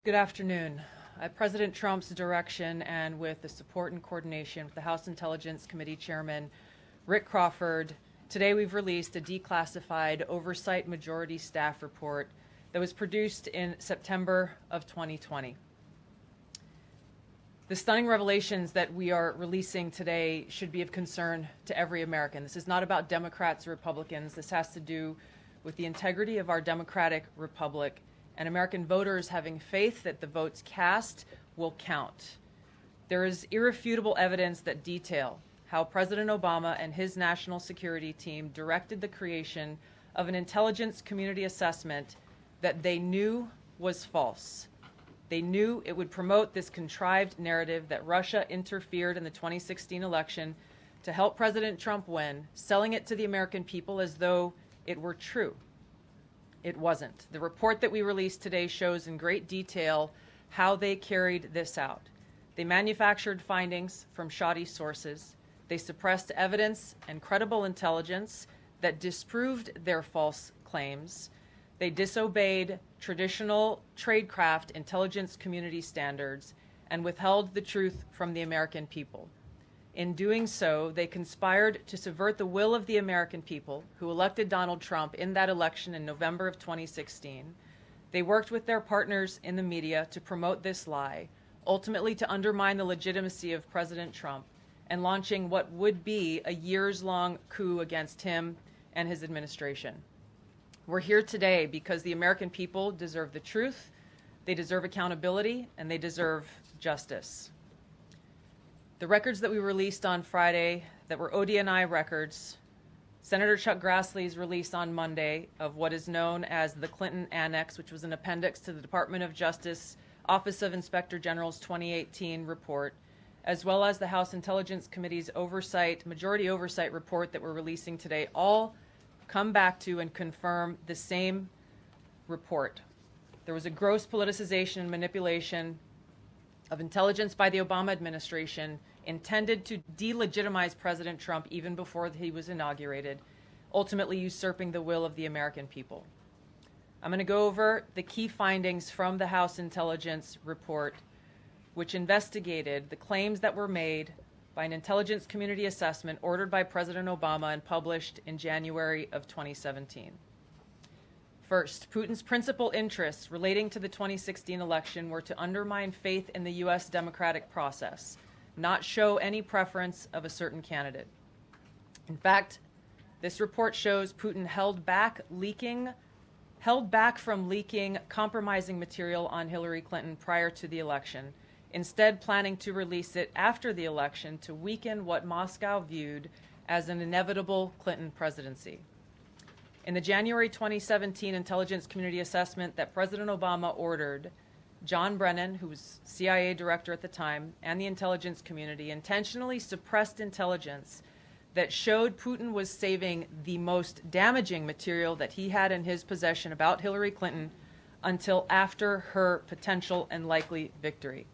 Good afternoon. At President Trump's direction and with the support and coordination with the House Intelligence Committee Chairman Rick Crawford, today we've released a declassified oversight majority staff report that was produced in September of 2020. The stunning revelations that we are releasing today should be of concern to every American. This is not about Democrats or Republicans. This has to do with the integrity of our democratic republic and American voters having faith that the votes cast will count. There is irrefutable evidence that detail how President Obama and his national security team directed the creation of an intelligence community assessment that they knew was false. They knew it would promote this contrived narrative that Russia interfered in the 2016 election to help President Trump win, selling it to the American people as though it were true. It wasn't. The report that we released today shows in great detail how they carried this out. They manufactured findings from shoddy sources. They suppressed evidence and credible intelligence that disproved their false claims. They disobeyed traditional tradecraft intelligence community standards and withheld the truth from the American people. In doing so, they conspired to subvert the will of the American people who elected Donald Trump in that election in November of 2016. They worked with their partners in the media to promote this lie, ultimately to undermine the legitimacy of President Trump and launching what would be a years-long coup against him and his administration. We're here today because the American people deserve the truth, they deserve accountability, and they deserve justice. The records that we released on Friday that were ODNI records, Senator Chuck Grassley's release on Monday of what is known as the Clinton Annex, which was an appendix to the Department of Justice Office of Inspector General's 2018 report, as well as the House Intelligence Committee's majority oversight report that we're releasing today, all come back to and confirm the same report. There was a gross politicization and manipulation of intelligence by the Obama administration intended to delegitimize President Trump even before he was inaugurated, ultimately usurping the will of the American people. I'm going to go over the key findings from the House Intelligence report, which investigated the claims that were made by an intelligence community assessment ordered by President Obama and published in January of 2017. First, Putin's principal interests relating to the 2016 election were to undermine faith in the U.S. democratic process, not show any preference of a certain candidate. In fact, this report shows Putin held back from leaking compromising material on Hillary Clinton prior to the election, instead planning to release it after the election to weaken what Moscow viewed as an inevitable Clinton presidency. In the January 2017 intelligence community assessment that President Obama ordered, John Brennan, who was CIA director at the time, and the intelligence community intentionally suppressed intelligence that showed Putin was saving the most damaging material that he had in his possession about Hillary Clinton until after her potential and likely victory.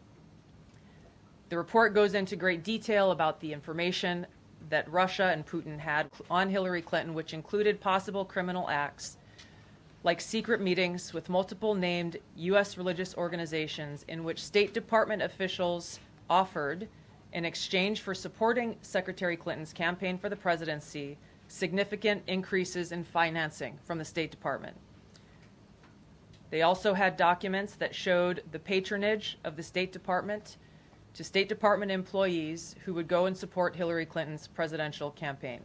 The report goes into great detail about the information that Russia and Putin had on Hillary Clinton, which included possible criminal acts like secret meetings with multiple named U.S. religious organizations in which State Department officials offered, in exchange for supporting Secretary Clinton's campaign for the presidency, significant increases in financing from the State Department. They also had documents that showed the patronage of the State Department to State Department employees who would go and support Hillary Clinton's presidential campaign.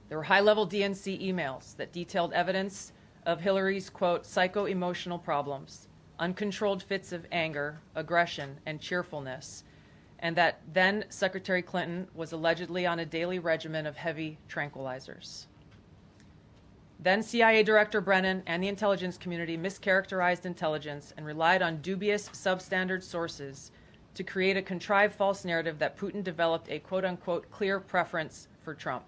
There were high-level DNC emails that detailed evidence of Hillary's, quote, psycho-emotional problems, uncontrolled fits of anger, aggression, and cheerfulness, and that then Secretary Clinton was allegedly on a daily regimen of heavy tranquilizers. Then CIA Director Brennan and the intelligence community mischaracterized intelligence and relied on dubious substandard sources to create a contrived false narrative that Putin developed a quote-unquote clear preference for Trump.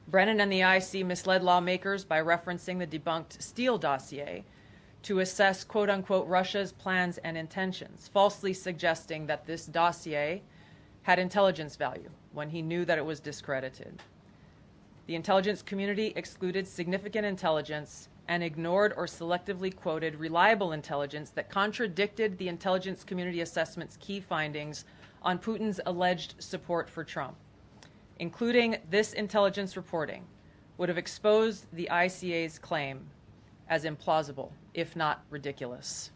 Brennan and the IC misled lawmakers by referencing the debunked Steele dossier to assess quote-unquote Russia's plans and intentions, falsely suggesting that this dossier had intelligence value when he knew that it was discredited. The intelligence community excluded significant intelligence and ignored or selectively quoted reliable intelligence that contradicted the intelligence community assessment's key findings on Putin's alleged support for Trump. Including this intelligence reporting would have exposed the ICA's claim as implausible, if not ridiculous.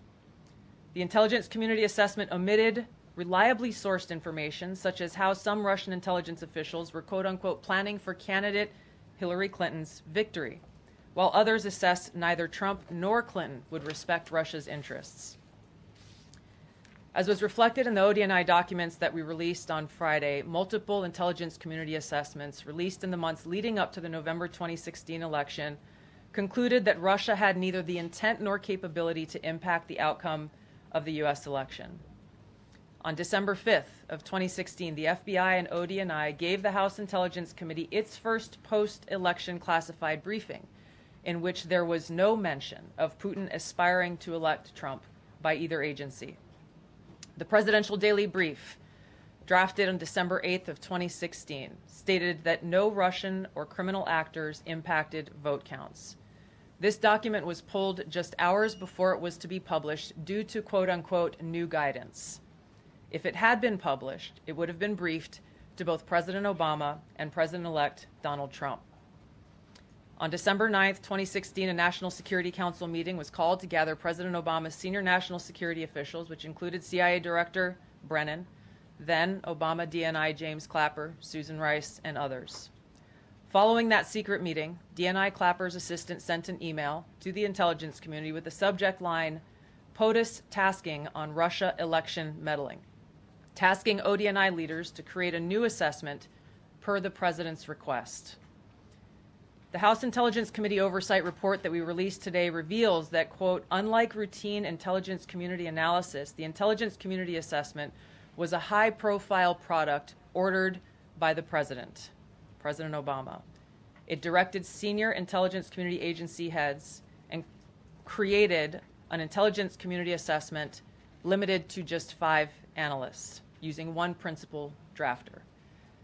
The intelligence community assessment omitted reliably sourced information, such as how some Russian intelligence officials were quote-unquote planning for candidate Hillary Clinton's victory, while others assessed neither Trump nor Clinton would respect Russia's interests. As was reflected in the ODNI documents that we released on Friday, multiple intelligence community assessments released in the months leading up to the November 2016 election concluded that Russia had neither the intent nor capability to impact the outcome of the U.S. election. On December 5th of 2016, the FBI and ODNI gave the House Intelligence Committee its first post-election classified briefing, in which there was no mention of Putin aspiring to elect Trump by either agency. The Presidential Daily Brief, drafted on December 8th of 2016, stated that no Russian or criminal actors impacted vote counts. This document was pulled just hours before it was to be published due to quote-unquote new guidance. If it had been published, it would have been briefed to both President Obama and President-elect Donald Trump. On December 9th, 2016, a National Security Council meeting was called to gather President Obama's senior national security officials, which included CIA Director Brennan, then Obama DNI James Clapper, Susan Rice, and others. Following that secret meeting, DNI Clapper's assistant sent an email to the intelligence community with the subject line, POTUS tasking on Russia election meddling, tasking ODNI leaders to create a new assessment per the president's request. The House Intelligence Committee Oversight Report that we released today reveals that, quote, unlike routine intelligence community analysis, the intelligence community assessment was a high-profile product ordered by the president, President Obama. It directed senior intelligence community agency heads and created an intelligence community assessment limited to just 5 analysts, using one principal drafter.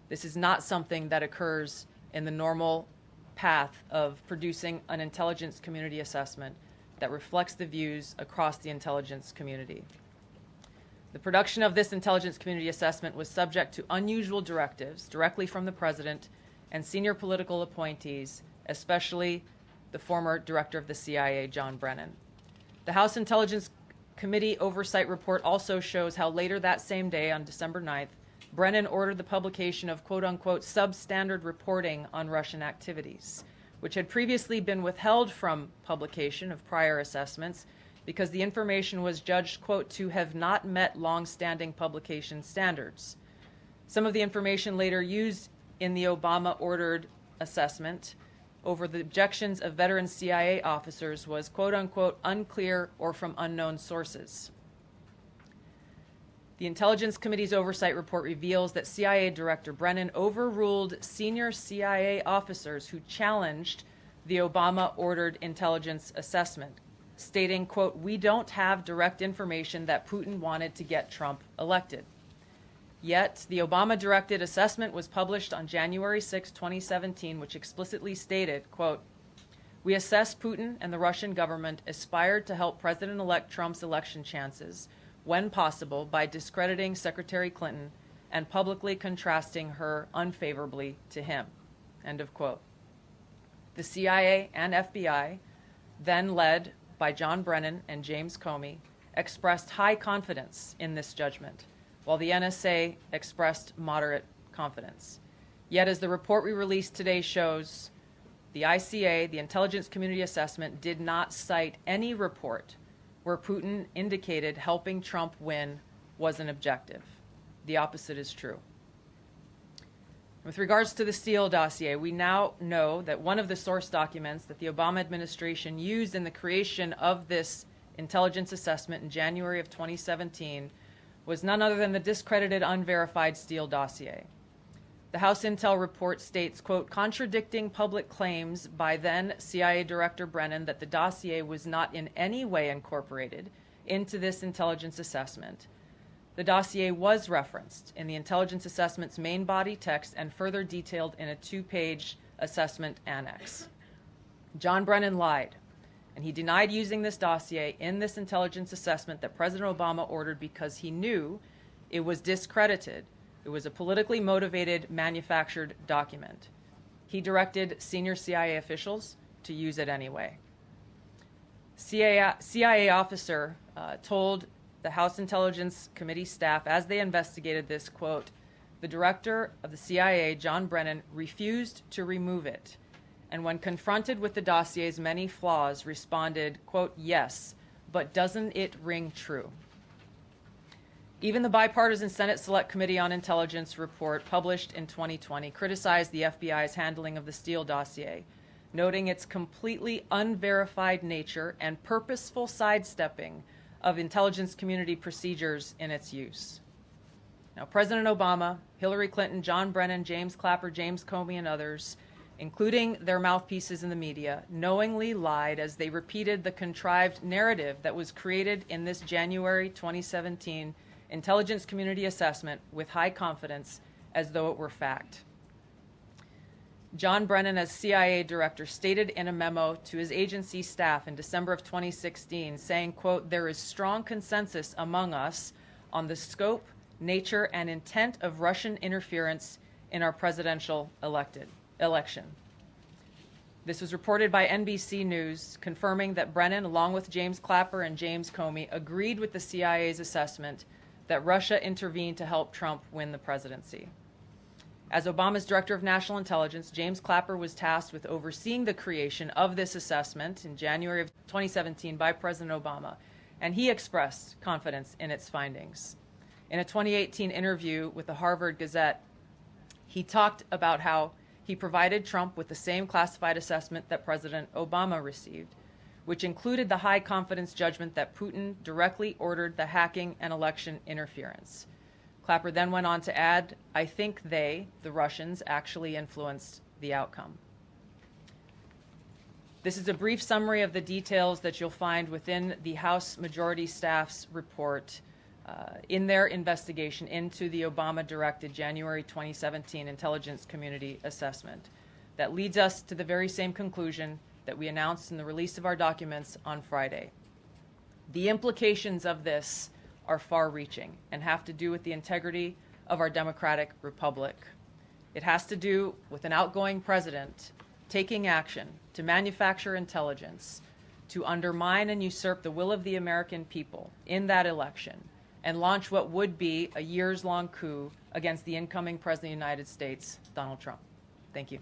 This is not something that occurs in the normal path of producing an intelligence community assessment that reflects the views across the intelligence community. The production of this intelligence community assessment was subject to unusual directives directly from the president and senior political appointees, especially the former director of the CIA, John Brennan. The House Intelligence Committee Oversight Report also shows how later that same day, on December 9th, Brennan ordered the publication of quote-unquote substandard reporting on Russian activities, which had previously been withheld from publication of prior assessments because the information was judged, quote, to have not met long-standing publication standards. Some of the information later used in the Obama-ordered assessment over the objections of veteran CIA officers was, quote-unquote, unclear or from unknown sources. The Intelligence Committee's Oversight Report reveals that CIA Director Brennan overruled senior CIA officers who challenged the Obama-ordered intelligence assessment, stating, quote, we don't have direct information that Putin wanted to get Trump elected. Yet, the Obama-directed assessment was published on January 6, 2017, which explicitly stated, quote, we assess Putin and the Russian government aspired to help President-elect Trump's election chances when possible by discrediting Secretary Clinton and publicly contrasting her unfavorably to him, end of quote. The CIA and FBI, then led by John Brennan and James Comey, expressed high confidence in this judgment, while the NSA expressed moderate confidence. Yet, as the report we released today shows, the ICA, the Intelligence Community Assessment, did not cite any report where Putin indicated helping Trump win was an objective. The opposite is true. With regards to the Steele dossier, we now know that one of the source documents that the Obama administration used in the creation of this intelligence assessment in January of 2017 was none other than the discredited, unverified Steele dossier. The House Intel report states, quote, contradicting public claims by then CIA Director Brennan that the dossier was not in any way incorporated into this intelligence assessment. The dossier was referenced in the intelligence assessment's main body text and further detailed in a 2-page assessment annex. John Brennan lied And he denied using this dossier in this intelligence assessment that President Obama ordered because he knew it was discredited. It was a politically motivated, manufactured document. He directed senior CIA officials to use it anyway. CIA officer told the House Intelligence Committee staff as they investigated this, quote, "The director of the CIA, John Brennan, refused to remove it, and when confronted with the dossier's many flaws, responded, quote, 'Yes, but doesn't it ring true?'" Even the bipartisan Senate Select Committee on Intelligence report published in 2020 criticized the FBI's handling of the Steele dossier, noting its completely unverified nature and purposeful sidestepping of intelligence community procedures in its use. Now, President Obama, Hillary Clinton, John Brennan, James Clapper, James Comey, and others, including their mouthpieces in the media, knowingly lied as they repeated the contrived narrative that was created in this January 2017 intelligence community assessment with high confidence as though it were fact. John Brennan, as CIA director, stated in a memo to his agency staff in December of 2016, saying, quote, "There is strong consensus among us on the scope, nature, and intent of Russian interference in our presidential election." This was reported by NBC News, confirming that Brennan, along with James Clapper and James Comey, agreed with the CIA's assessment that Russia intervened to help Trump win the presidency. As Obama's Director of National Intelligence, James Clapper was tasked with overseeing the creation of this assessment in January of 2017 by President Obama, and he expressed confidence in its findings. In a 2018 interview with the Harvard Gazette, he talked about how he provided Trump with the same classified assessment that President Obama received, which included the high confidence judgment that Putin directly ordered the hacking and election interference. Clapper then went on to add, "I think they, the Russians, actually influenced the outcome." This is a brief summary of the details that you'll find within the House Majority Staff's report in their investigation into the Obama-directed January 2017 Intelligence Community Assessment. That leads us to the very same conclusion that we announced in the release of our documents on Friday. The implications of this are far-reaching and have to do with the integrity of our democratic republic. It has to do with an outgoing president taking action to manufacture intelligence to undermine and usurp the will of the American people in that election and launch what would be a years-long coup against the incoming President of the United States, Donald Trump. Thank you.